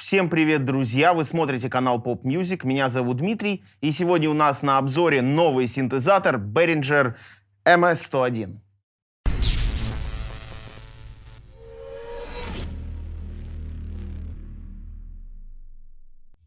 Всем привет, друзья! Вы смотрите канал Pop Music. Меня зовут Дмитрий. И сегодня у нас на обзоре новый синтезатор Behringer MS-101.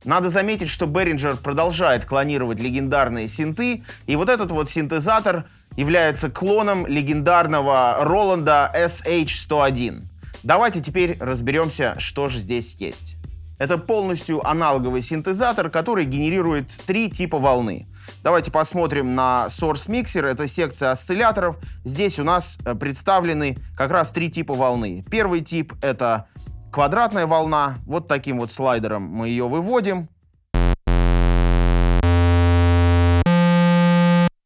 Надо заметить, что Behringer продолжает клонировать легендарные синты, и вот этот вот синтезатор является клоном легендарного Роланда SH-101. Давайте теперь разберемся, что же здесь есть. Это полностью аналоговый синтезатор, который генерирует три типа волны. Давайте посмотрим на Source Mixer, это секция осцилляторов. Здесь у нас представлены как раз три типа волны. Первый тип — это квадратная волна. Вот таким вот слайдером мы ее выводим.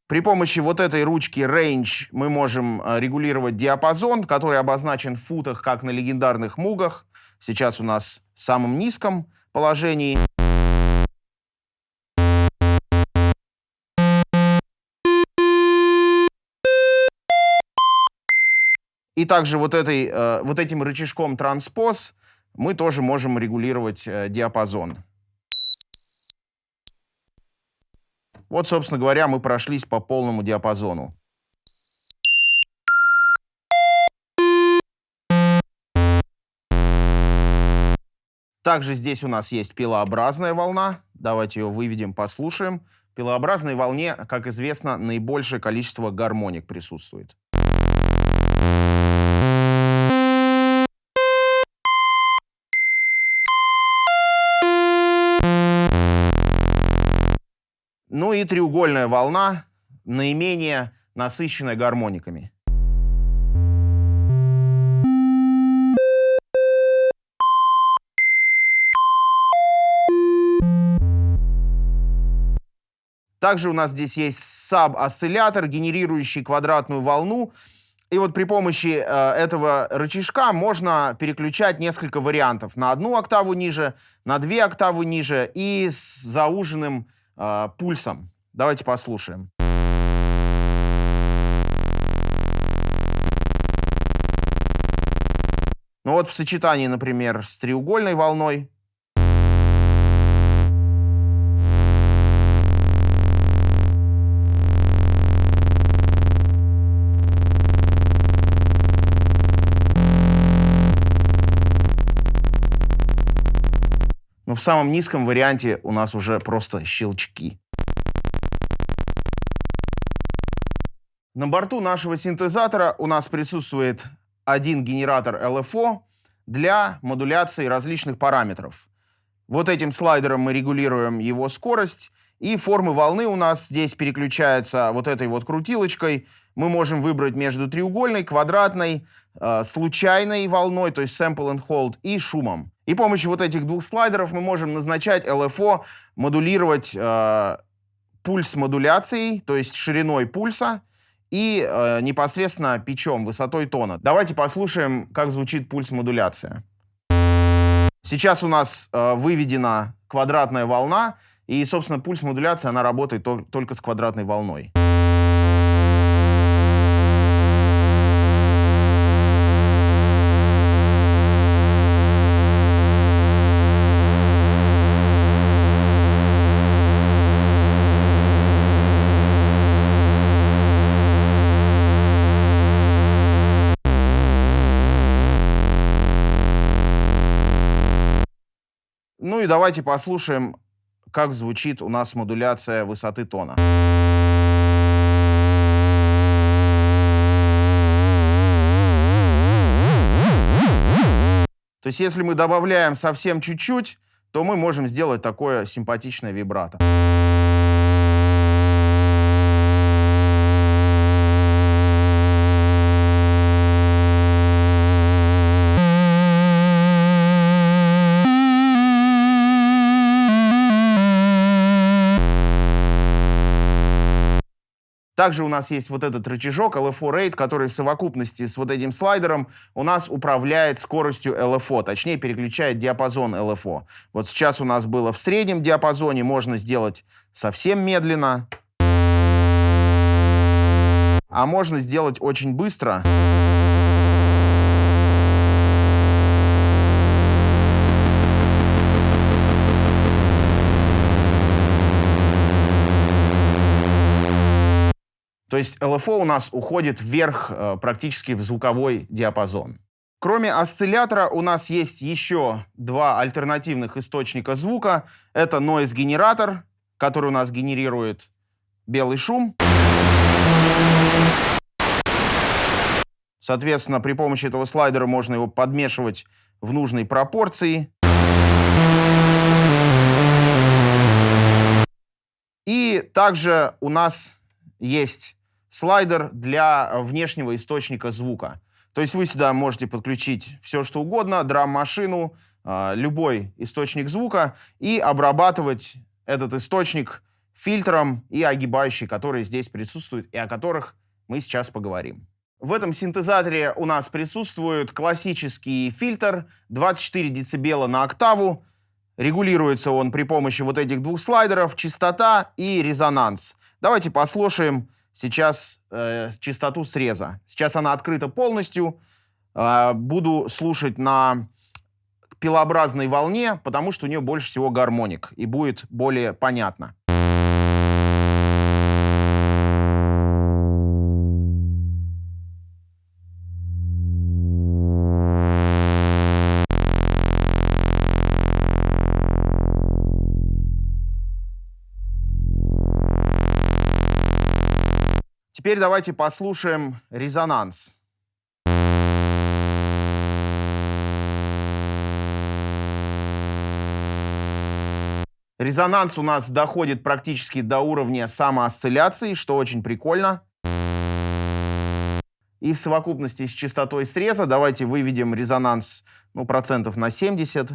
При помощи вот этой ручки Range мы можем регулировать диапазон, который обозначен в футах, как на легендарных мугах. Сейчас у нас в самом низком положении. И также вот этим рычажком Transpose мы тоже можем регулировать диапазон. Вот, собственно говоря, мы прошлись по полному диапазону. Также здесь у нас есть пилообразная волна. Давайте ее выведем, послушаем. В пилообразной волне, как известно, наибольшее количество гармоник присутствует. Ну и треугольная волна, наименее насыщенная гармониками. Также у нас здесь есть саб-осциллятор, генерирующий квадратную волну. И вот при помощи этого рычажка можно переключать несколько вариантов. На одну октаву ниже, на две октавы ниже и с зауженным пульсом. Давайте послушаем. Ну вот в сочетании, например, с треугольной волной. Но в самом низком варианте у нас уже просто щелчки. На борту нашего синтезатора у нас присутствует один генератор LFO для модуляции различных параметров. Вот этим слайдером мы регулируем его скорость, и формы волны у нас здесь переключаются вот этой вот крутилочкой. Мы можем выбрать между треугольной, квадратной, случайной волной, то есть sample and hold, и шумом. И с помощью вот этих двух слайдеров мы можем назначать LFO, модулировать пульс модуляцией, то есть шириной пульса, и непосредственно питчом, высотой тона. Давайте послушаем, как звучит пульс-модуляция. Сейчас у нас выведена квадратная волна, и, собственно, пульс-модуляция, она работает только с квадратной волной. Ну и давайте послушаем, как звучит у нас модуляция высоты тона. То есть если мы добавляем совсем чуть-чуть, то мы можем сделать такое симпатичное вибрато. Также у нас есть вот этот рычажок LFO Rate, который в совокупности с вот этим слайдером у нас управляет скоростью LFO, точнее переключает диапазон LFO. Вот сейчас у нас было в среднем диапазоне, можно сделать совсем медленно, а можно сделать очень быстро. То есть LFO у нас уходит вверх практически в звуковой диапазон. Кроме осциллятора у нас есть еще два альтернативных источника звука. Это noise-генератор, который у нас генерирует белый шум. Соответственно, при помощи этого слайдера можно его подмешивать в нужной пропорции. И также у нас есть слайдер для внешнего источника звука. То есть вы сюда можете подключить все, что угодно, драм-машину, любой источник звука и обрабатывать этот источник фильтром и огибающей, которые здесь присутствуют и о которых мы сейчас поговорим. В этом синтезаторе у нас присутствует классический фильтр 24 дБ на октаву. Регулируется он при помощи вот этих двух слайдеров: частота и резонанс. Давайте послушаем сейчас частоту среза. Сейчас она открыта полностью. Буду слушать на пилообразной волне, потому что у нее больше всего гармоник и будет более понятно. Теперь давайте послушаем резонанс. Резонанс у нас доходит практически до уровня самоосцилляции, что очень прикольно. И в совокупности с частотой среза давайте выведем резонанс, процентов на 70.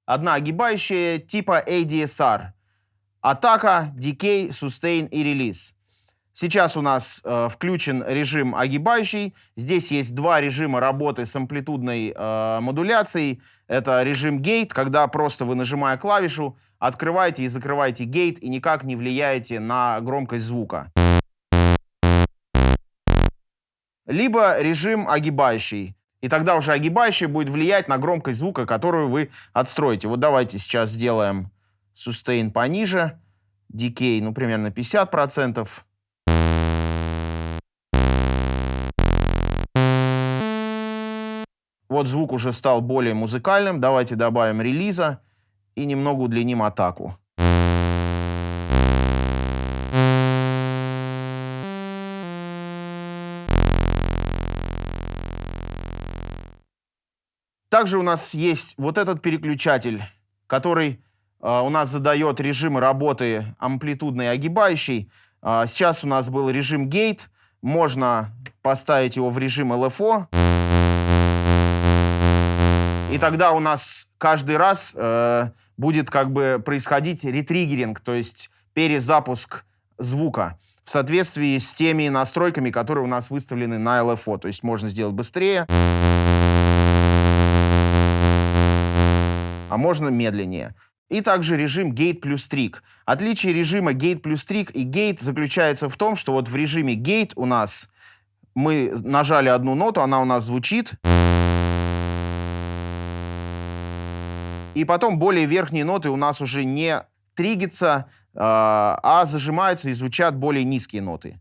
Одна огибающая типа ADSR. Атака, decay, sustain и релиз. Сейчас у нас включен режим огибающий. Здесь есть два режима работы с амплитудной модуляцией. Это режим gate, когда просто вы, нажимая клавишу, открываете и закрываете gate и никак не влияете на громкость звука. Либо режим огибающий. И тогда уже огибающий будет влиять на громкость звука, которую вы отстроите. Вот давайте сейчас сделаем sustain пониже. Decay, примерно 50%. Вот звук уже стал более музыкальным. Давайте добавим релиза и немного удлиним атаку. Также у нас есть вот этот переключатель, который у нас задает режимы работы амплитудной и огибающей. Сейчас у нас был режим Gate. Можно поставить его в режим LFO. И тогда у нас каждый раз будет происходить ретриггеринг, то есть перезапуск звука в соответствии с теми настройками, которые у нас выставлены на LFO. То есть можно сделать быстрее, а можно медленнее. И также режим Gate плюс Trig. Отличие режима Gate плюс Trig и Gate заключается в том, что вот в режиме Gate у нас мы нажали одну ноту, она у нас звучит. И потом более верхние ноты у нас уже не триггятся, а зажимаются и звучат более низкие ноты.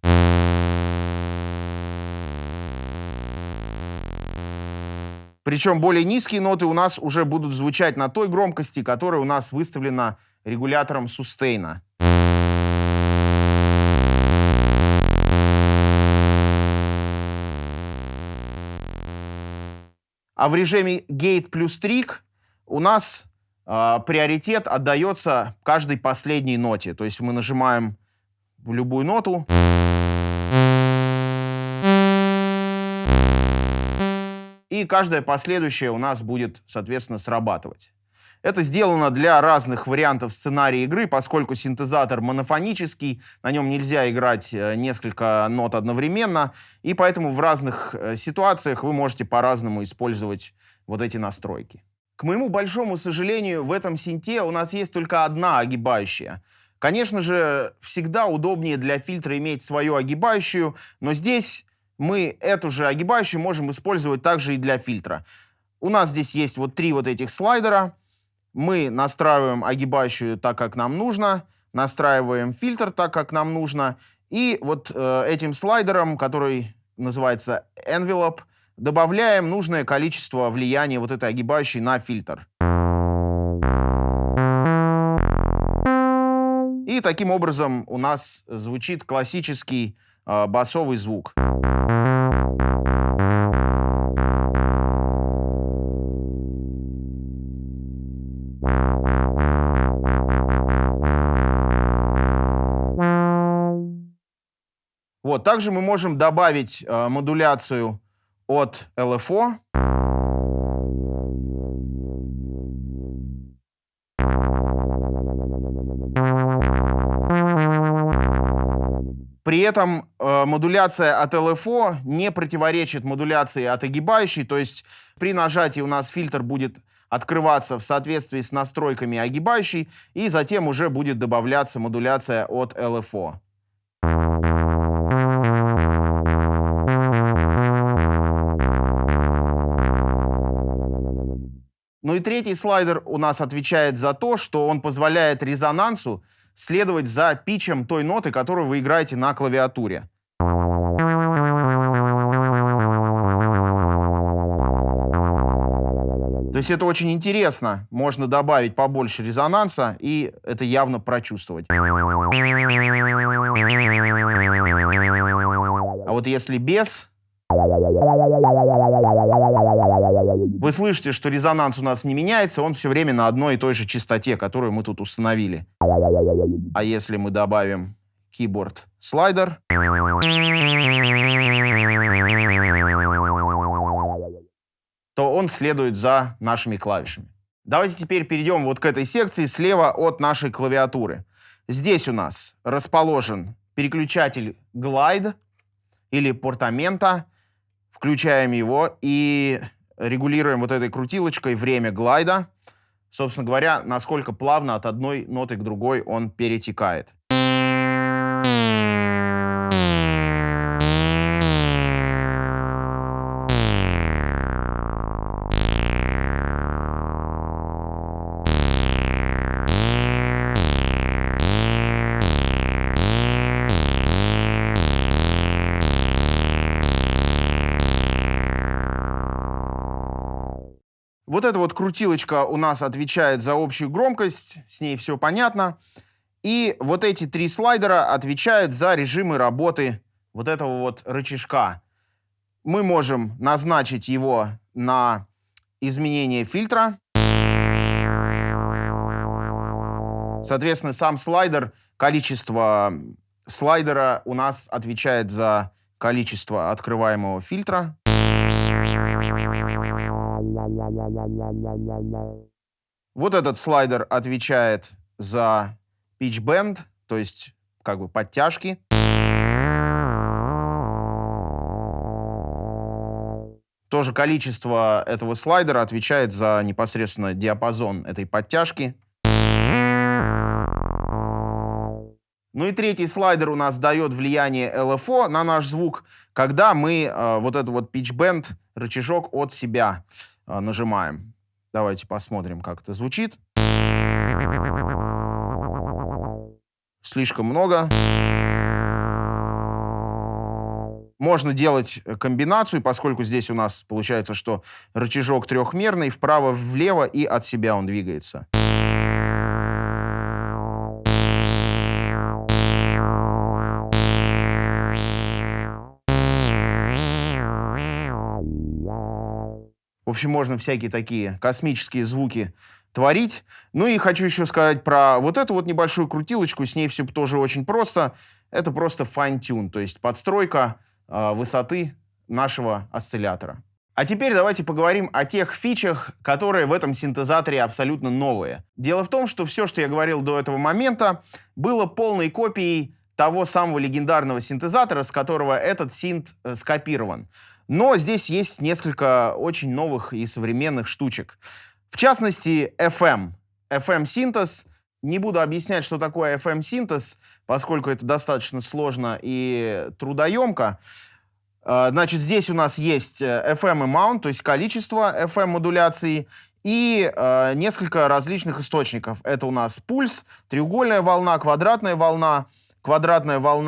Причем более низкие ноты у нас уже будут звучать на той громкости, которая у нас выставлена регулятором сустейна. А в режиме Gate плюс Trig у нас приоритет отдается каждой последней ноте. То есть мы нажимаем любую ноту. И каждая последующая у нас будет, соответственно, срабатывать. Это сделано для разных вариантов сценария игры, поскольку синтезатор монофонический, на нем нельзя играть несколько нот одновременно, и поэтому в разных ситуациях вы можете по-разному использовать вот эти настройки. К моему большому сожалению, в этом синте у нас есть только одна огибающая. Конечно же, всегда удобнее для фильтра иметь свою огибающую, но здесь мы эту же огибающую можем использовать также и для фильтра. У нас здесь есть вот 3 вот этих слайдера. Мы настраиваем огибающую так, как нам нужно, настраиваем фильтр так, как нам нужно, и вот этим слайдером, который называется Envelope, добавляем нужное количество влияния вот этой огибающей на фильтр. И таким образом у нас звучит классический басовый звук. Вот, также мы можем добавить модуляцию от LFO. При этом модуляция от LFO не противоречит модуляции от огибающей, то есть при нажатии у нас фильтр будет открываться в соответствии с настройками огибающей, и затем уже будет добавляться модуляция от LFO. Ну и третий слайдер у нас отвечает за то, что он позволяет резонансу следовать за питчем той ноты, которую вы играете на клавиатуре. То есть это очень интересно. Можно добавить побольше резонанса, и это явно прочувствовать. А вот если без... Вы слышите, что резонанс у нас не меняется, он все время на одной и той же частоте, которую мы тут установили. А если мы добавим keyboard слайдер, то он следует за нашими клавишами. Давайте теперь перейдем вот к этой секции слева от нашей клавиатуры. Здесь у нас расположен переключатель Glide или портамента. Включаем его и регулируем вот этой крутилочкой время глайда. Собственно говоря, насколько плавно от одной ноты к другой он перетекает. Вот эта вот крутилочка у нас отвечает за общую громкость, с ней все понятно. И вот эти 3 слайдера отвечают за режимы работы вот этого вот рычажка. Мы можем назначить его на изменение фильтра. Соответственно, сам слайдер, количество слайдера у нас отвечает за количество открываемого фильтра. Вот этот слайдер отвечает за pitch bend, то есть как бы подтяжки. Тоже количество этого слайдера отвечает за непосредственно диапазон этой подтяжки. Ну и третий слайдер у нас дает влияние LFO на наш звук, когда мы вот этот вот pitch bend рычажок от себя нажимаем. Давайте посмотрим, как это звучит. Слишком много. Можно делать комбинацию, поскольку здесь у нас получается, что рычажок трехмерный, вправо-влево и от себя он двигается. В общем, можно всякие такие космические звуки творить. Ну и хочу еще сказать про вот эту вот небольшую крутилочку. С ней все тоже очень просто. Это просто fine-tune, то есть подстройка высоты нашего осциллятора. А теперь давайте поговорим о тех фичах, которые в этом синтезаторе абсолютно новые. Дело в том, что все, что я говорил до этого момента, было полной копией того самого легендарного синтезатора, с которого этот синт скопирован. Но здесь есть несколько очень новых и современных штучек. В частности, FM. FM-синтез. Не буду объяснять, что такое FM-синтез, поскольку это достаточно сложно и трудоемко. Значит, здесь у нас есть FM amount, то есть количество FM-модуляций, и несколько различных источников. Это у нас пульс, треугольная волна, квадратная волна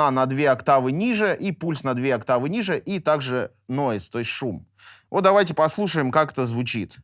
на 2 октавы ниже, и пульс на 2 октавы ниже, и также noise, то есть шум. Вот давайте послушаем, как это звучит.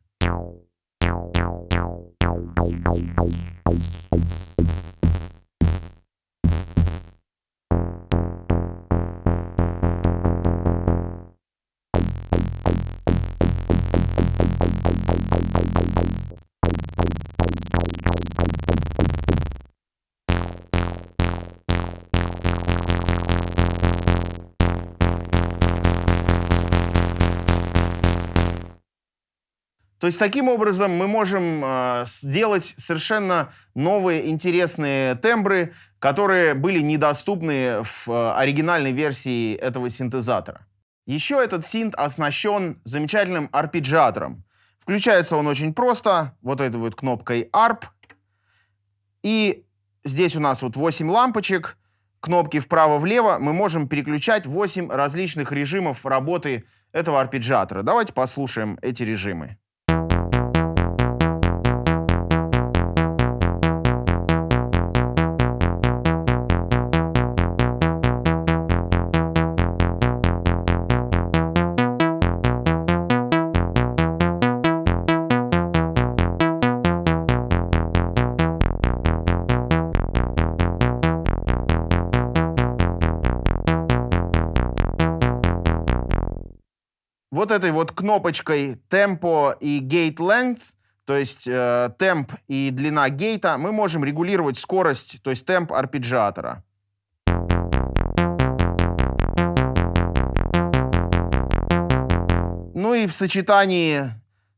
То есть таким образом мы можем сделать совершенно новые интересные тембры, которые были недоступны в оригинальной версии этого синтезатора. Еще этот синт оснащен замечательным арпеджиатором. Включается он очень просто, вот этой вот кнопкой ARP. И здесь у нас вот 8 лампочек, кнопки вправо-влево. Мы можем переключать 8 различных режимов работы этого арпеджиатора. Давайте послушаем эти режимы. Вот этой вот кнопочкой Tempo и Gate Length, то есть темп и длина гейта, мы можем регулировать скорость, то есть темп арпеджиатора. Ну и в сочетании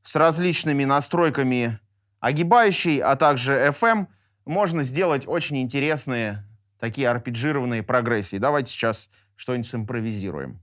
с различными настройками огибающей, а также FM, можно сделать очень интересные такие арпеджированные прогрессии. Давайте сейчас что-нибудь симпровизируем.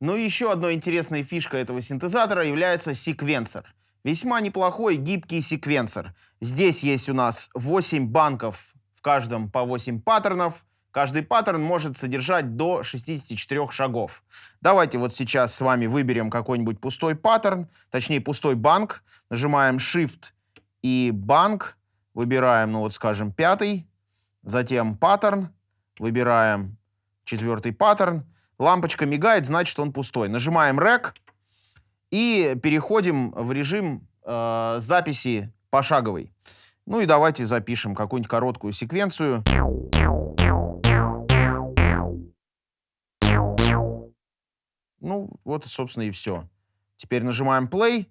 Ну и еще одной интересной фишкой этого синтезатора является секвенсор. Весьма неплохой гибкий секвенсор. Здесь есть у нас 8 банков, в каждом по 8 паттернов. Каждый паттерн может содержать до 64 шагов. Давайте вот сейчас с вами выберем какой-нибудь пустой паттерн, точнее пустой банк. Нажимаем Shift и банк. Выбираем, ну вот скажем, 5. Затем паттерн. Выбираем 4 паттерн. Лампочка мигает, значит, он пустой. Нажимаем Rec и переходим в режим записи пошаговой. Ну и давайте запишем какую-нибудь короткую секвенцию. Ну, вот, собственно, и все. Теперь нажимаем Play.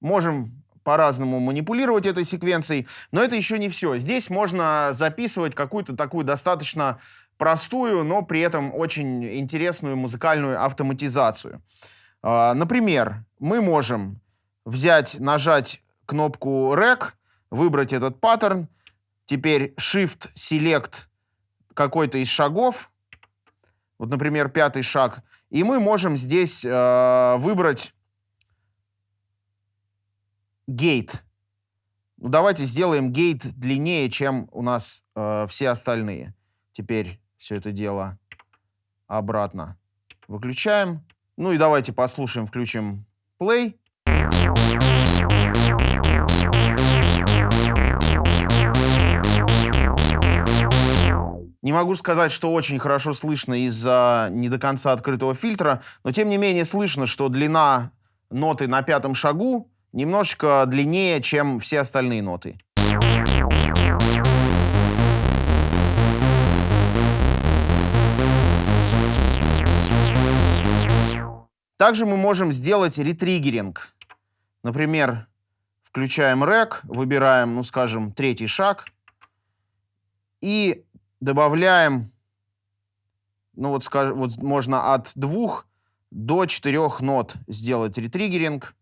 Можем по-разному манипулировать этой секвенцией, но это еще не все. Здесь можно записывать какую-то такую достаточно простую, но при этом очень интересную музыкальную автоматизацию. Например, мы можем нажать кнопку Rec, выбрать этот паттерн, теперь Shift Select какой-то из шагов, вот, например, 5 шаг, и мы можем здесь выбрать гейт. Ну, давайте сделаем гейт длиннее, чем у нас все остальные. Теперь все это дело обратно выключаем. Ну и давайте послушаем, включим play. Не могу сказать, что очень хорошо слышно из-за не до конца открытого фильтра, но тем не менее слышно, что длина ноты на пятом шагу немножечко длиннее, чем все остальные ноты. Также мы можем сделать ретриггеринг. Например, включаем рек, выбираем, ну скажем, третий шаг и добавляем, ну вот, скажем, вот можно от 2 до 4 нот сделать ретриггеринг.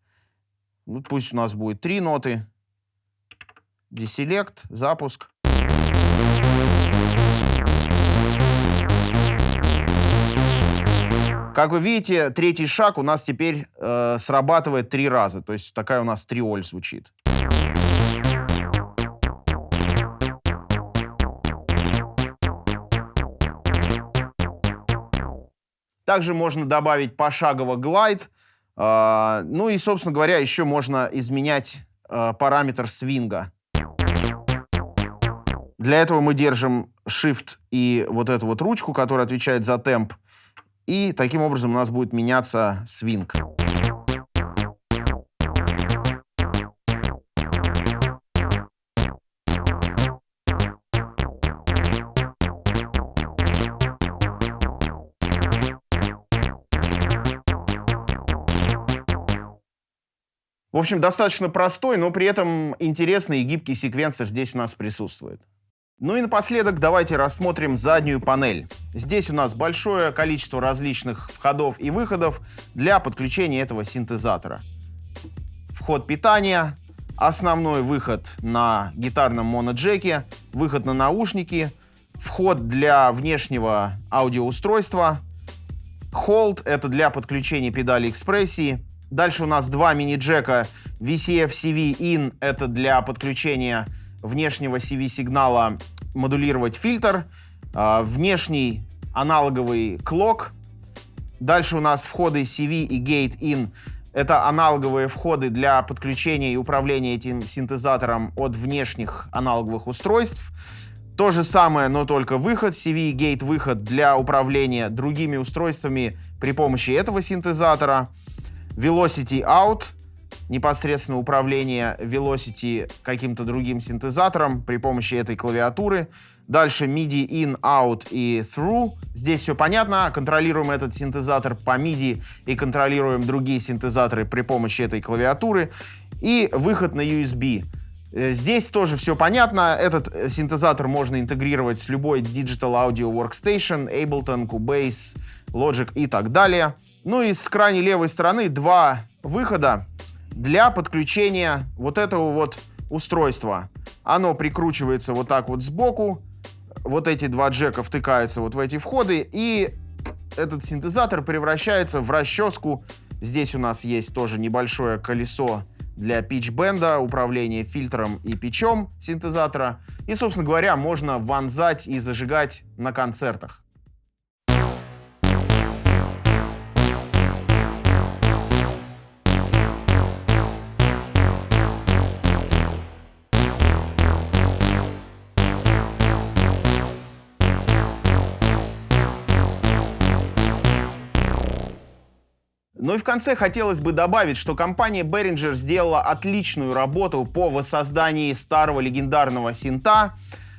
Ну, пусть у нас будет 3 ноты. Deselect, запуск. Как вы видите, третий шаг у нас теперь срабатывает 3 раза. То есть такая у нас триоль звучит. Также можно добавить пошагово глайд. Ну и, собственно говоря, еще можно изменять параметр свинга. Для этого мы держим Shift и вот эту вот ручку, которая отвечает за темп. И таким образом у нас будет меняться свинг. В общем, достаточно простой, но при этом интересный и гибкий секвенсор здесь у нас присутствует. Ну и напоследок давайте рассмотрим заднюю панель. Здесь у нас большое количество различных входов и выходов для подключения этого синтезатора. Вход питания, основной выход на гитарном моноджеке, выход на наушники, вход для внешнего аудиоустройства, Hold — это для подключения педали экспрессии. Дальше у нас 2 мини-джека VCF-CV-IN — это для подключения внешнего CV-сигнала, модулировать фильтр. Внешний аналоговый клок. Дальше у нас входы CV и Gate-IN — это аналоговые входы для подключения и управления этим синтезатором от внешних аналоговых устройств. То же самое, но только выход, CV и Gate — выход для управления другими устройствами при помощи этого синтезатора. Velocity Out — непосредственно управление Velocity каким-то другим синтезатором при помощи этой клавиатуры. Дальше MIDI In, Out и Through. Здесь все понятно. Контролируем этот синтезатор по MIDI и контролируем другие синтезаторы при помощи этой клавиатуры. И выход на USB. Здесь тоже все понятно. Этот синтезатор можно интегрировать с любой Digital Audio Workstation, Ableton, Cubase, Logic и так далее. Ну и с крайней левой стороны 2 выхода для подключения вот этого вот устройства. Оно прикручивается вот так вот сбоку. Вот эти 2 джека втыкаются вот в эти входы. И этот синтезатор превращается в расческу. Здесь у нас есть тоже небольшое колесо для питч-бенда, управления фильтром и питчом синтезатора. И, собственно говоря, можно вонзать и зажигать на концертах. Ну и в конце хотелось бы добавить, что компания Behringer сделала отличную работу по воссоздании старого легендарного синта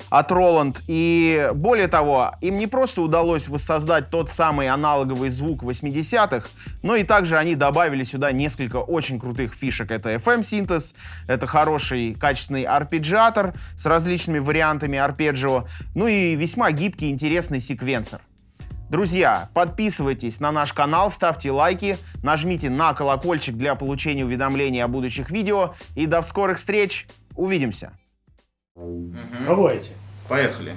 от Roland. И более того, им не просто удалось воссоздать тот самый аналоговый звук 80-х, но и также они добавили сюда несколько очень крутых фишек. Это FM-синтез, это хороший качественный арпеджиатор с различными вариантами арпеджио, ну и весьма гибкий и интересный секвенсор. Друзья, подписывайтесь на наш канал, ставьте лайки, нажмите на колокольчик для получения уведомлений о будущих видео. И до скорых встреч. Увидимся. Давайте. Поехали.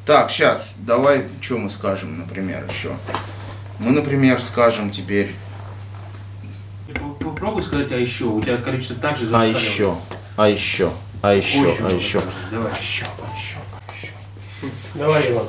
Так, сейчас, давай, что мы скажем, например, еще? Мы, например, скажем теперь... попробуй сказать, а еще. У тебя количество также А зашкаливает. еще, а еще, а еще, Очень а много еще. скажи. Давай. Давай, Иван.